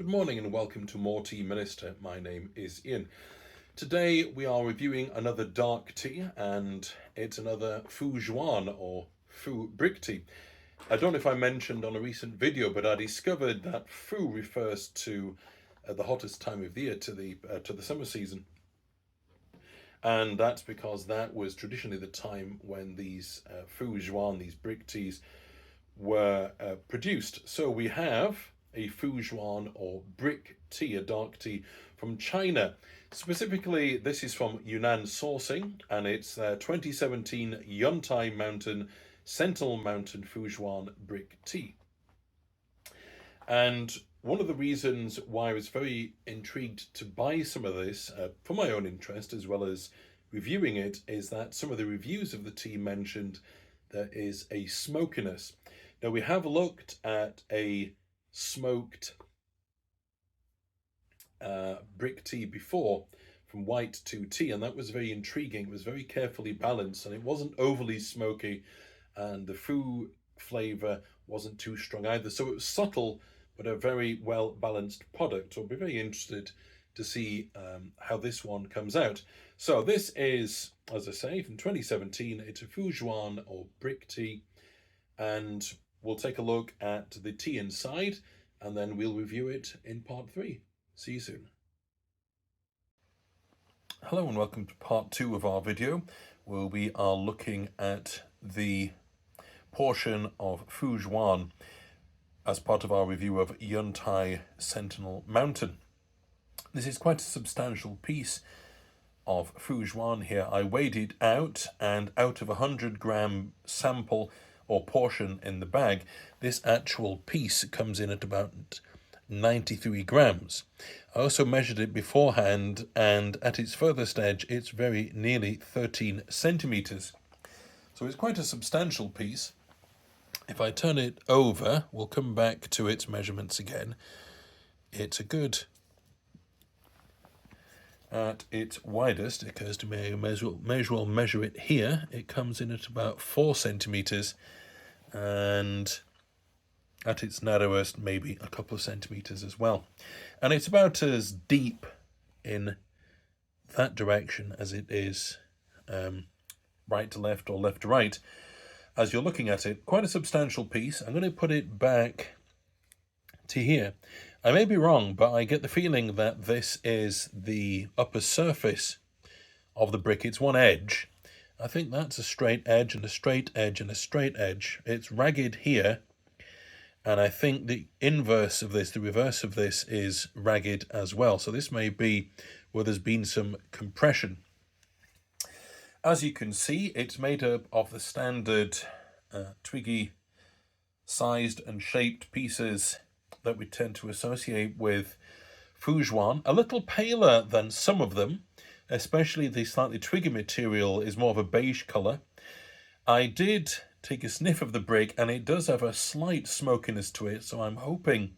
Good morning and welcome to More Tea Minister. My name is Ian. Today we are reviewing another dark tea, and it's another Zhuan or Fu Brick Tea. I don't know if I mentioned on a recent video, but I discovered that Fu refers to the hottest time of the year, to the summer season. And that's because that was traditionally the time when these Zhuan, these brick teas, were produced. So we have a Zhuan or brick tea, a dark tea from China. Specifically, this is from Yunnan sourcing, and it's 2017 Yun Tai Mountain, Sentinel Mountain Zhuan Brick Tea. And one of the reasons why I was very intrigued to buy some of this for my own interest, as well as reviewing it, is that some of the reviews of the tea mentioned there is a smokiness. Now, we have looked at a smoked brick tea before, from white to tea, and that was very intriguing. It was very carefully balanced, and it wasn't overly smoky, and the Fu flavour wasn't too strong either. So it was subtle, but a very well balanced product. So I'll be very interested to see how this one comes out. So this is, as I say, from 2017. It's a Zhuan or brick tea, and we'll take a look at the tea inside, and then we'll review it in part 3. See you soon. Hello and welcome to part 2 of our video, where we are looking at the portion of Zhuan as part of our review of Yun Tai Sentinel Mountain. This is quite a substantial piece of Zhuan here. I weighed it out, and out of a 100-gram sample or portion in the bag, this actual piece comes in at about 93 grams. I also measured it beforehand, and at its furthest edge it's very nearly 13 centimeters. So it's quite a substantial piece. If I turn it over, we'll come back to its measurements again. It's a good, at its widest, it occurs to me, measure it here, it comes in at about 4 centimeters, and at its narrowest, maybe a couple of centimeters as well. And it's about as deep in that direction as it is right to left or left to right as you're looking at it. Quite a substantial piece. I'm going to put it back to here. I may be wrong, but I get the feeling that this is the upper surface of the brick. It's one edge. I think that's a straight edge and a straight edge and a straight edge. It's ragged here, and I think the inverse of this, the reverse of this, is ragged as well. So this may be where there's been some compression. As you can see, it's made up of the standard twiggy sized and shaped pieces that we tend to associate with Zhuan. A little paler than some of them, especially the slightly twiggy material is more of a beige colour. I did take a sniff of the brick, and it does have a slight smokiness to it, so I'm hoping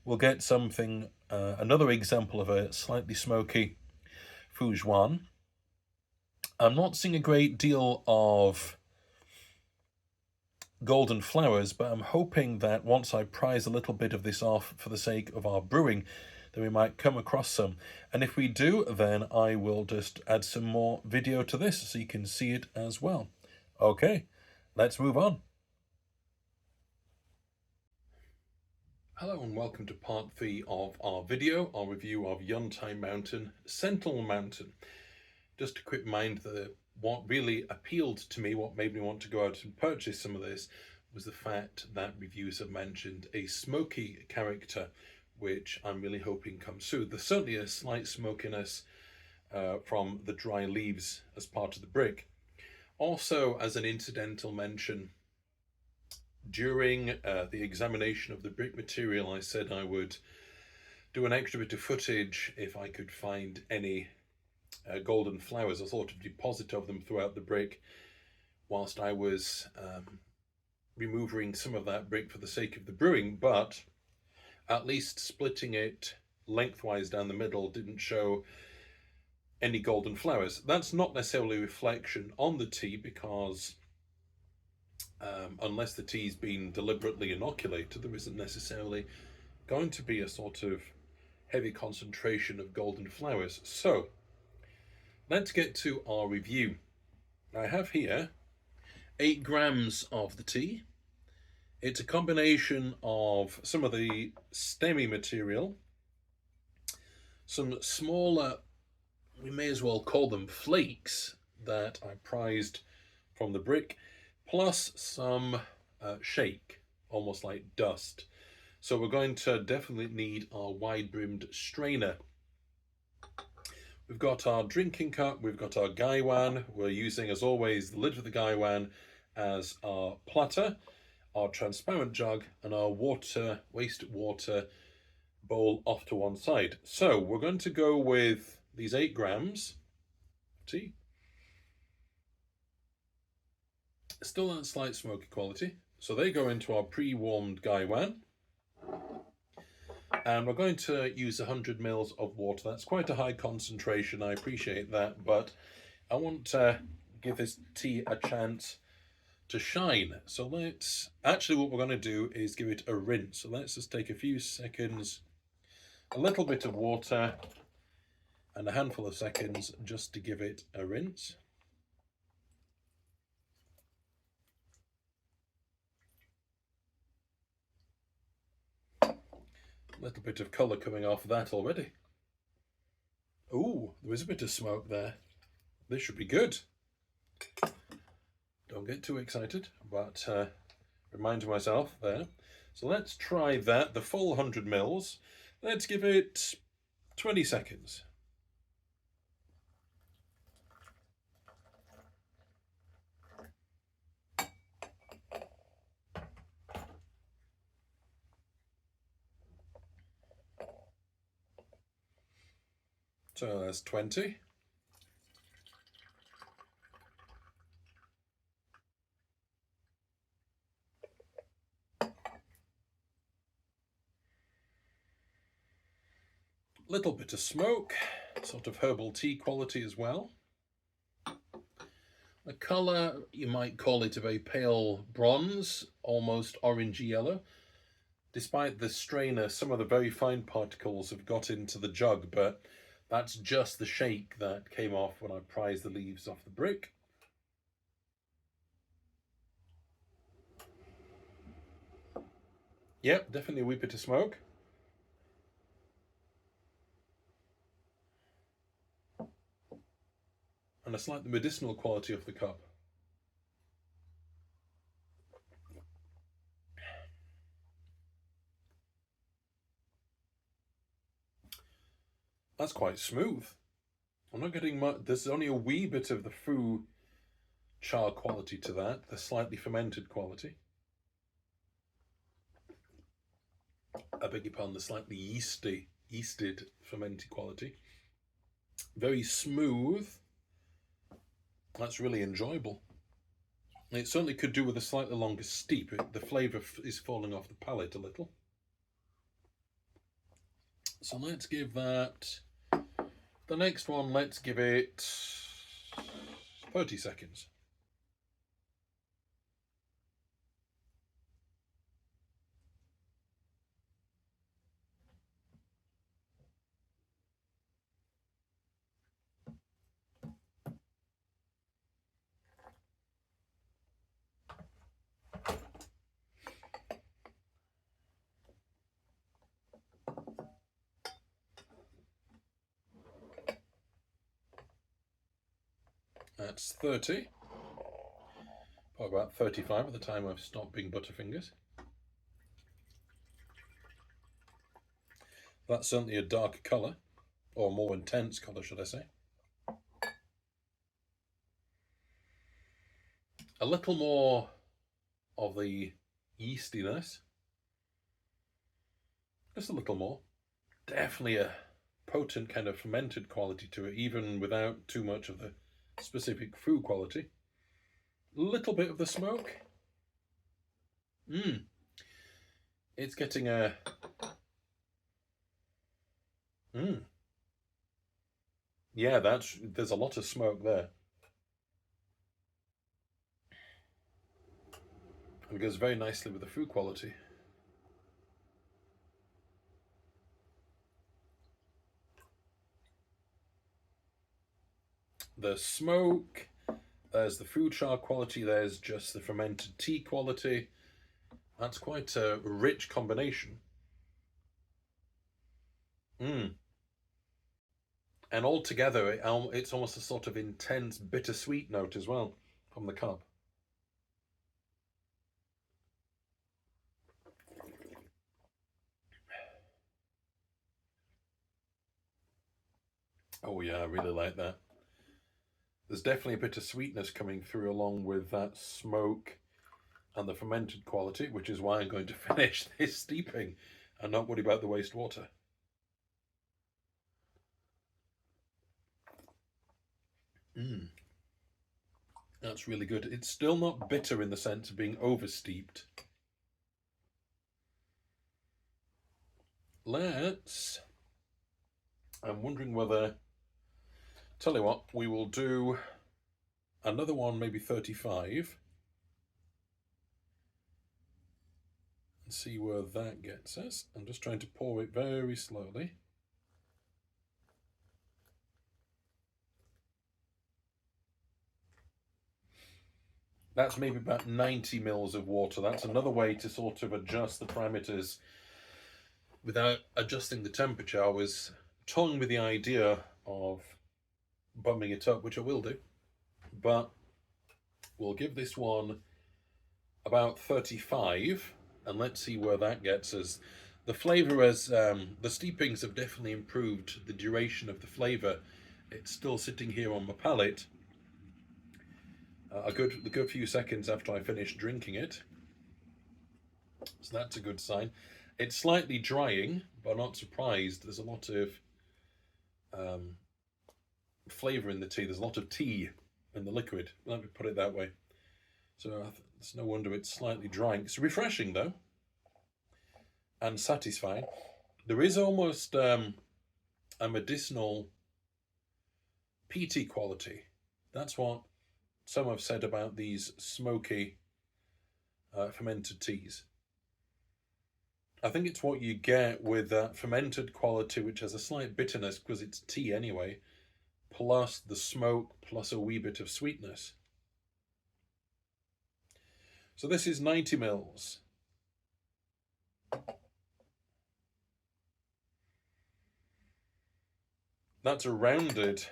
we'll get something, another example of a slightly smoky Zhuan. I'm not seeing a great deal of golden flowers, but I'm hoping that once I prise a little bit of this off for the sake of our brewing, then we might come across some. And if we do, then I will just add some more video to this so you can see it as well. Okay, let's move on. Hello and welcome to part 3 of our video, our review of Yun Tai Mountain, Sentinel Mountain. Just a quick reminder that what really appealed to me, what made me want to go out and purchase some of this, was the fact that reviews have mentioned a smoky character, which I'm really hoping comes through. There's certainly a slight smokiness from the dry leaves as part of the brick. Also, as an incidental mention, during the examination of the brick material, I said I would do an extra bit of footage if I could find any golden flowers, a sort of deposit of them throughout the brick, whilst I was removing some of that brick for the sake of the brewing, but at least splitting it lengthwise down the middle didn't show any golden flowers. That's not necessarily a reflection on the tea, because unless the tea's been deliberately inoculated, there isn't necessarily going to be a sort of heavy concentration of golden flowers. So let's get to our review. I have here 8 grams of the tea. It's a combination of some of the stemmy material, some smaller, we may as well call them flakes, that I prized from the brick, plus some shake, almost like dust. So we're going to definitely need our wide-brimmed strainer. We've got our drinking cup, we've got our gaiwan. We're using, as always, the lid of the gaiwan as our platter, our transparent jug, and our wastewater bowl off to one side. So we're going to go with these 8 grams of tea. Still on slight smoky quality. So they go into our pre-warmed gaiwan. And we're going to use 100 mils of water. That's quite a high concentration, I appreciate that, but I want to give this tea a chance to shine. So actually what we're going to do is give it a rinse. So let's just take a few seconds, a little bit of water, and a handful of seconds just to give it a rinse. A little bit of colour coming off that already. Ooh, there is a bit of smoke there. This should be good. Don't get too excited, but remind myself there. So let's try that, the full 100 mils. Let's give it 20 seconds. So that's 20. Little bit of smoke, sort of herbal tea quality as well. The colour, you might call it a very pale bronze, almost orangey yellow. Despite the strainer, some of the very fine particles have got into the jug, but that's just the shake that came off when I prized the leaves off the brick. Yep, definitely a wee bit of smoke. And a slightly medicinal quality of the cup. That's quite smooth. I'm not getting much, there's only a wee bit of the foo char quality to that, the slightly fermented quality. I beg your pardon, the slightly yeasted fermented quality. Very smooth. That's really enjoyable. It certainly could do with a slightly longer steep. The flavour is falling off the palate a little. So let's give that, the next one, let's give it 30 seconds. That's 30. Probably about 35 at the time I've stopped being Butterfingers. That's certainly a darker colour, or more intense colour, should I say. A little more of the yeastiness. Just a little more. Definitely a potent kind of fermented quality to it, even without too much of the specific fruit quality. A little bit of the smoke. It's getting a... Yeah, there's a lot of smoke there. It goes very nicely with the food quality. the smoke, there's the food char quality, there's just the fermented tea quality. That's quite a rich combination. And altogether, it's almost a sort of intense bittersweet note as well from the cup. Oh yeah, I really like that. There's definitely a bit of sweetness coming through along with that smoke and the fermented quality, which is why I'm going to finish this steeping and not worry about the wastewater. That's really good. It's still not bitter in the sense of being over steeped. I'm wondering whether, tell you what, we will do another one, maybe 35. And see where that gets us. I'm just trying to pour it very slowly. That's maybe about 90 mils of water. That's another way to sort of adjust the parameters without adjusting the temperature. I was toying with the idea of bumming it up, which I will do, but we'll give this one about 35 and let's see where that gets us. The flavour, as the steepings have definitely improved the duration of the flavour. It's still sitting here on my palate a good few seconds after I finish drinking it, so that's a good sign. It's slightly drying, but I'm not surprised. There's a lot of flavour in the tea. There's a lot of tea in the liquid, let me put it that way. So it's no wonder it's slightly drying. It's refreshing though, and satisfying. There is almost a medicinal peaty quality. That's what some have said about these smoky fermented teas. I think it's what you get with that fermented quality, which has a slight bitterness because it's tea anyway, plus the smoke, plus a wee bit of sweetness. So this is 90 mils. That's a rounded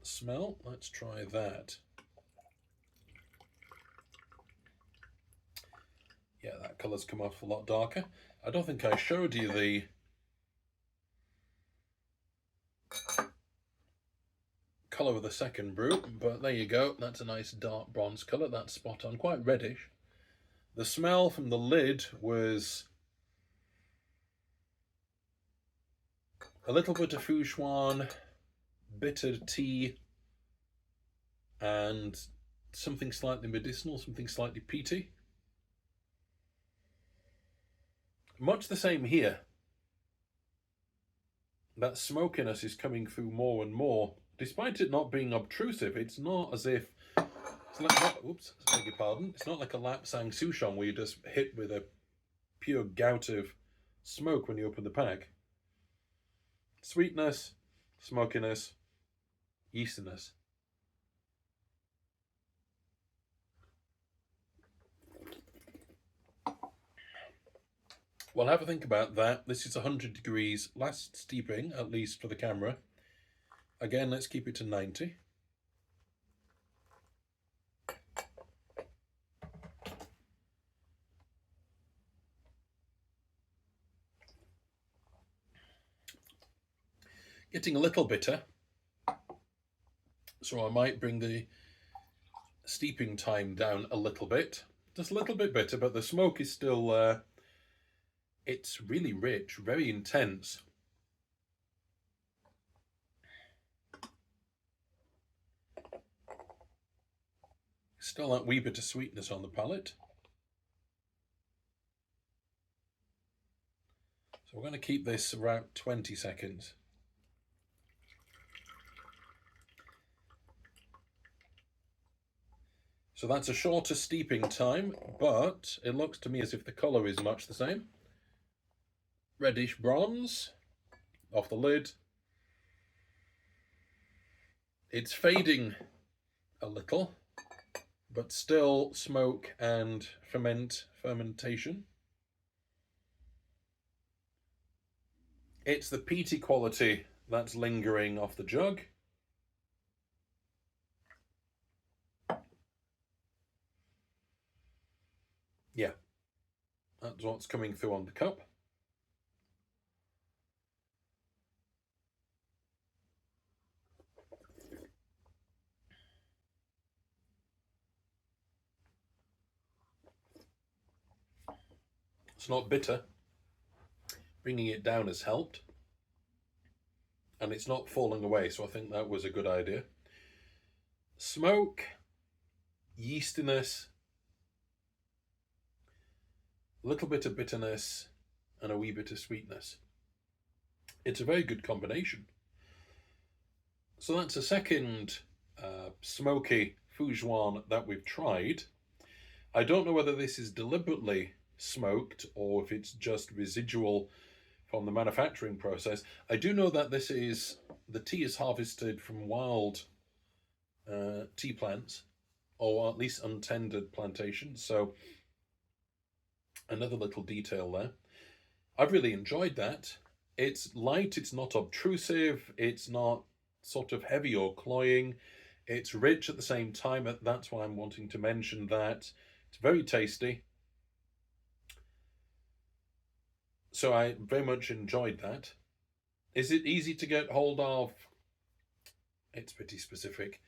smell. Let's try that. Yeah, that colour's come off a lot darker. I don't think I showed you the colour of the second brew, but there you go. That's a nice dark bronze colour. That's spot on, quite reddish. The smell from the lid was a little bit of Fushuan, bitter tea, and something slightly medicinal, something slightly peaty. Much the same here. That smokiness is coming through more and more, despite it not being obtrusive. It's not as if it's like, oops, I beg your pardon. It's not like a Lapsang Souchong where you just hit with a pure gout of smoke when you open the pack. Sweetness, smokiness, yeastiness. Well, have a think about that. This is 100 degrees, last steeping, at least for the camera. Again, let's keep it to 90. Getting a little bitter, so I might bring the steeping time down a little bit. Just a little bit bitter, but the smoke is still, it's really rich, very intense. Still that wee bit of sweetness on the palate. So we're going to keep this around 20 seconds. So that's a shorter steeping time, but it looks to me as if the colour is much the same. Reddish bronze off the lid. It's fading a little, but still smoke and fermentation. It's the peaty quality that's lingering off the jug. Yeah, that's what's coming through on the cup. It's not bitter. Bringing it down has helped. And it's not falling away, so I think that was a good idea. Smoke, yeastiness, a little bit of bitterness, and a wee bit of sweetness. It's a very good combination. So that's a second smoky Fuzhuan that we've tried. I don't know whether this is deliberately smoked or if it's just residual from the manufacturing process. I do know that the tea is harvested from wild tea plants, or at least untended plantations. So another little detail there. I've really enjoyed that. It's light, it's not obtrusive, it's not sort of heavy or cloying. It's rich at the same time. That's why I'm wanting to mention that. It's very tasty. So I very much enjoyed that. Is it easy to get hold of? It's pretty specific.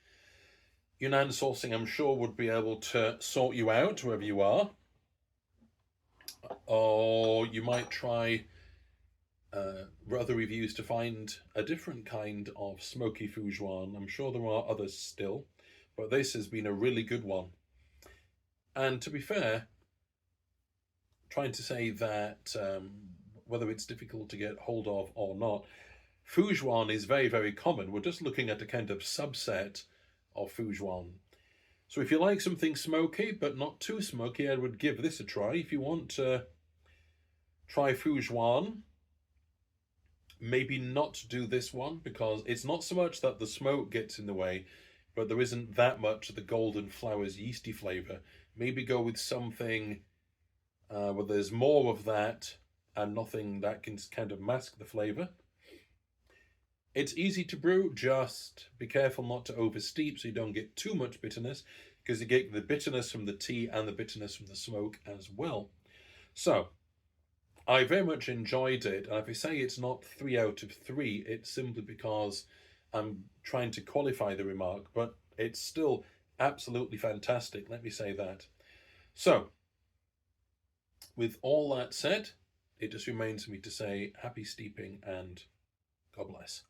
Yunnan sourcing, I'm sure, would be able to sort you out wherever you are. Or you might try other reviews to find a different kind of smoky Fuzhuan. I'm sure there are others still, but this has been a really good one. And to be fair, trying to say that whether it's difficult to get hold of or not, Fuzhuan is very, very common. We're just looking at a kind of subset of Fuzhuan. So if you like something smoky, but not too smoky, I would give this a try. If you want to try Fuzhuan, maybe not do this one, because it's not so much that the smoke gets in the way, but there isn't that much of the golden flowers yeasty flavour. Maybe go with something where there's more of that and nothing that can kind of mask the flavour. It's easy to brew, just be careful not to oversteep so you don't get too much bitterness, because you get the bitterness from the tea and the bitterness from the smoke as well. So, I very much enjoyed it, and if I say it's not 3 out of 3, it's simply because I'm trying to qualify the remark, but it's still absolutely fantastic, let me say that. So, with all that said, it just remains for me to say happy steeping and God bless.